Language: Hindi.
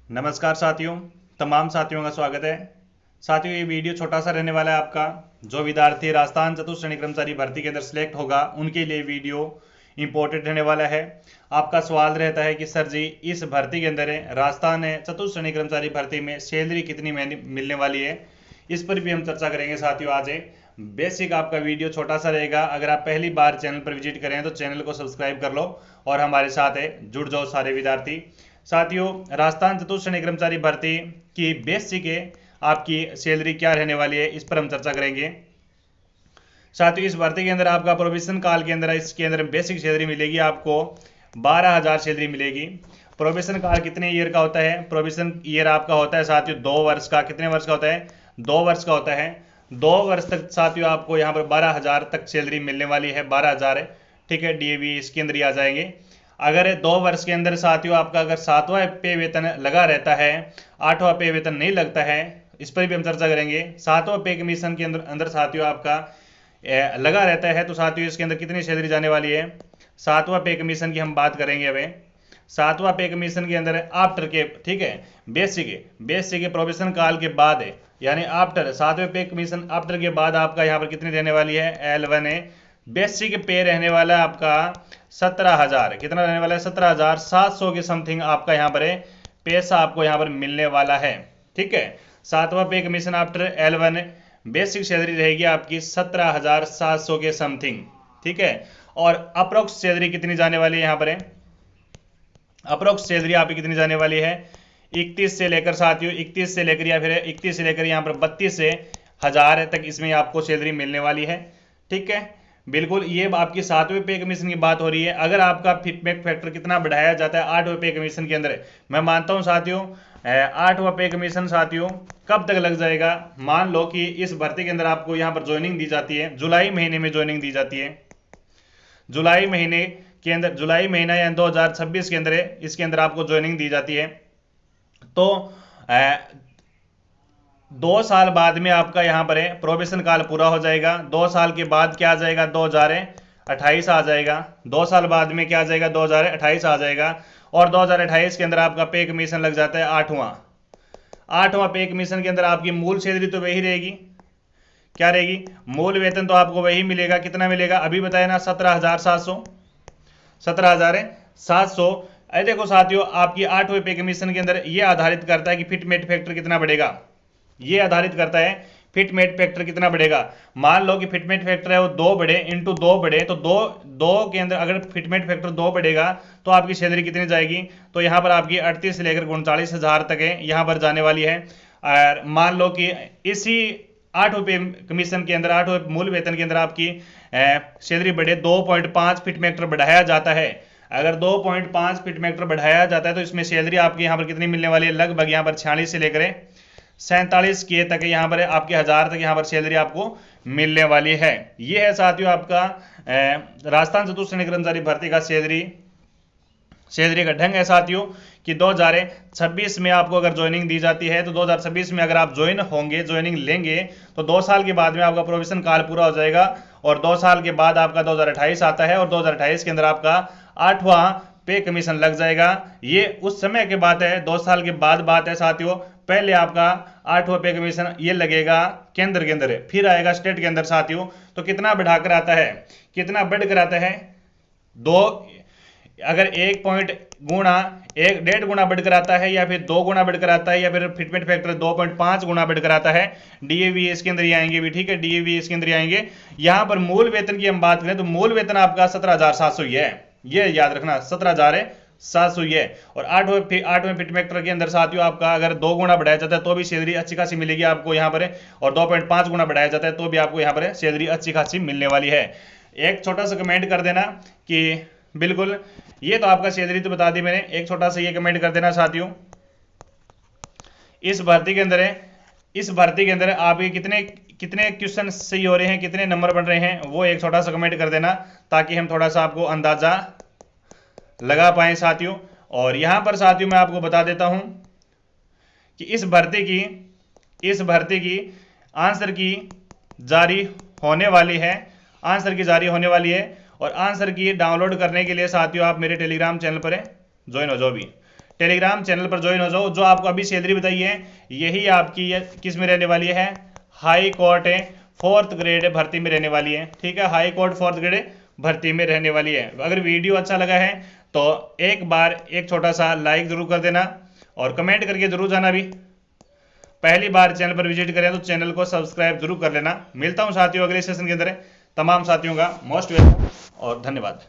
नमस्कार साथियों, तमाम साथियों का स्वागत है। साथियों, ये वीडियो छोटा सा रहने वाला है। आपका जो विद्यार्थी राजस्थान चतुर्थ श्रेणी कर्मचारी भर्ती के अंदर सिलेक्ट होगा उनके लिए वीडियो इंपॉर्टेंट रहने वाला है। आपका सवाल रहता है कि सर जी, इस भर्ती के अंदर राजस्थान चतुर्थ श्रेणी कर्मचारी भर्ती में सैलरी कितनी मिलने वाली है, इस पर भी हम चर्चा करेंगे। साथियों, आज बेसिक आपका वीडियो छोटा सा रहेगा। अगर आप पहली बार चैनल पर विजिट करें तो चैनल को सब्सक्राइब कर लो और हमारे साथ जुड़ जाओ सारे विद्यार्थी। साथियों, राजस्थान चतुर्थ श्रेणी कर्मचारी भर्ती की बेसिक आपकी सैलरी क्या रहने वाली है, इस पर हम चर्चा करेंगे। साथियों, इस भर्ती के अंदर आपका प्रोबेशन काल के अंदर इसके अंदर बेसिक सैलरी मिलेगी आपको 12,000 सैलरी मिलेगी। प्रोबेशन काल कितने ईयर का होता है? प्रोबेशन ईयर आपका होता है साथियों 2 वर्ष का। कितने वर्ष का होता है? 2 वर्ष का होता है। 2 वर्ष तक साथियों आपको यहाँ पर 12,000 तक सैलरी मिलने वाली है। 12,000 है, ठीक है। डीएवी इसके अंदर ही आ जाएंगे। अगर 2 वर्ष के अंदर साथियों आपका अगर 7वां पे वेतन लगा रहता है, 8वां पे वेतन नहीं लगता है, इस पर भी हम चर्चा करेंगे। 7वां पे कमीशन के अंदर साथियों आपका लगा रहता है तो साथियों इसके अंदर कितनी सैलरी जाने वाली है? 7वां पे कमीशन की हम बात करेंगे। अभी 7वां पे कमीशन के अंदर आफ्टर के, ठीक है, बेसिक प्रोबेशन काल के बाद है, यानी आफ्टर 7वें पे कमीशन आफ्टर के बाद आपका यहाँ पर कितनी रहने वाली है? L1 है। बेसिक पे रहने वाला है आपका 17,000। कितना रहने वाला है? 17,700 के समथिंग आपका यहाँ पर पैसा आपको यहाँ पर मिलने वाला है, ठीक है। 7वां पे commission after L1 basic salary रहेगी आपकी 17,700 के समथिंग, ठीक है। और अप्रोक्स सैलरी कितनी जाने वाली है यहाँ पर? अप्रोक्स सैलरी आपकी कितनी जाने वाली है? 31 से लेकर साथियों 31 से लेकर या फिर 31 से लेकर यहाँ पर 32 से हजार तक इसमें आपको सैलरी मिलने वाली है, ठीक है। बिल्कुल, ये आपकी 7वें पे कमीशन की बात हो रही है। अगर आपका फिटमेक फैक्टर कितना बढ़ाया जाता है 8वें पे कमीशन के अंदर, मैं मानता हूं साथियों 8वां पे कमीशन साथियों कब तक लग जाएगा? मान लो कि इस भर्ती के अंदर आपको यहाँ पर ज्वाइनिंग दी जाती है, जुलाई महीने में ज्वाइनिंग दी जाती है। जुलाई महीने के अंदर, जुलाई महीना या 2026 के अंदर इसके अंदर आपको ज्वाइनिंग दी जाती है। तो 2 साल बाद में आपका यहाँ पर प्रोबेशन काल पूरा हो जाएगा। 2 साल के बाद क्या आ जाएगा? 2028 आ जाएगा। 2 साल बाद में क्या आ जाएगा? 2028 आ जाएगा। और 2028 के अंदर आपका पे कमीशन लग जाता है 8वां पे कमीशन के अंदर आपकी मूल सैलरी तो वही रहेगी। क्या रहेगी? मूल वेतन तो आपको वही मिलेगा। कितना मिलेगा? अभी बताया ना, 17,700। 17,700। अरे देखो साथियों, आपकी 8वें पे कमीशन के अंदर यह आधारित करता है कि फिटमेट फैक्टर कितना बढ़ेगा। ये आधारित करता है फिटमेट फैक्टर कितना बढ़ेगा। मान लो कि फिटमेट फैक्टर है वो 2 बढ़े इंटू 2 बढ़े, तो दो के अंदर अगर फिटमेट फैक्टर 2 बढ़ेगा तो आपकी सैलरी कितनी जाएगी? तो यहां पर आपकी 38 से लेकर 39,000 तक है यहां पर जाने वाली है। और मान लो कि इसी 8वें पे कमीशन के अंदर, 8वें मूल वेतन के अंदर आपकी सैलरी बढ़े, 2.5 फिटमेक्टर बढ़ाया जाता है। अगर 2.5 फिटमेक्टर बढ़ाया जाता है तो इसमें सैलरी आपकी यहाँ पर कितनी मिलने वाली है? लगभग यहाँ पर 46 से लेकर 47 के तक यहाँ पर आपके 1000 तक यहाँ पर सैलरी आपको मिलने वाली है। ये है साथियों आपका राजस्थान चतुर्थ श्रेणी कर्मचारी भर्ती का सैलरी का ढंग है साथियों कि 2026 में आपको अगर ज्वाइनिंग दी जाती है तो 2026 में अगर आप ज्वाइनिंग लेंगे तो 2 साल के बाद में आपका प्रोबेशन काल पूरा हो जाएगा। और 2 साल के बाद आपका 2028 आता है और 2028 के अंदर आपका 8वां पे कमीशन लग जाएगा। ये उस समय की बात है, 2 साल के बाद बात है साथियों। पहले आपका 8वां पे कमीशन ये लगेगा केंद्र के अंदर, फिर आएगा स्टेट के अंदर साथियों। तो कितना बढ़ाकर आता है? कितना बढ़कर आता है? दो, अगर 1 पॉइंट गुणा 1.5 गुना बढ़कर आता है, या फिर 2 गुना बढ़कर आता है, या फिर फिटमेंट फैक्टर 2.5 गुना बढ़कर आता है। डीएवी इसके अंदर ही आएंगे भी, ठीक है, डीएवी इसके अंदर ही आएंगे। यहां पर मूल वेतन की हम बात करें तो मूल वेतन आपका 17,700 ही है, ये याद रखना, 17,700 ही है। और 8वें फिटमेक्टर के अंदर साथियों आपका अगर 2 गुना बढ़ाया जाता है तो भी सैलरी अच्छी खासी मिलेगी आपको यहाँ पर, और 2.5 गुना बढ़ाया जाता है तो भी आपको यहाँ पर सैलरी अच्छी खासी मिलने वाली है। एक छोटा सा कमेंट कर देना कि बिल्कुल ये तो आपका सैलरी तो बता दी मैंने, एक छोटा सा ये कमेंट कर देना साथियों, इस भर्ती के अंदर आपके कितने कितने क्वेश्चन सही हो रहे हैं, कितने नंबर बन रहे हैं, वो एक छोटा सा कमेंट कर देना ताकि हम थोड़ा सा आपको अंदाजा लगा पाए साथियों। और यहां पर साथियों मैं आपको बता देता हूं कि इस भर्ती की आंसर की जारी होने वाली है, और आंसर की डाउनलोड करने के लिए साथियों आप मेरे टेलीग्राम चैनल पर ज्वाइन हो जाओ भी, टेलीग्राम चैनल पर ज्वाइन हो जाओ। जो आपको अभी सैलरी बताई है यही आपकी किस में रहने वाली है, हाई कोर्ट है 4th ग्रेड भर्ती में रहने वाली है। ठीक है, हाई कोर्ट 4th ग्रेड भर्ती में रहने वाली है। अगर वीडियो अच्छा लगा है तो एक बार एक छोटा सा लाइक जरूर कर देना और कमेंट करके जरूर जाना। भी पहली बार चैनल पर विजिट करें तो चैनल को सब्सक्राइब जरूर कर लेना। मिलता हूं साथियों अगले सेशन के अंदर। तमाम साथियों का मोस्ट वेलकम और धन्यवाद।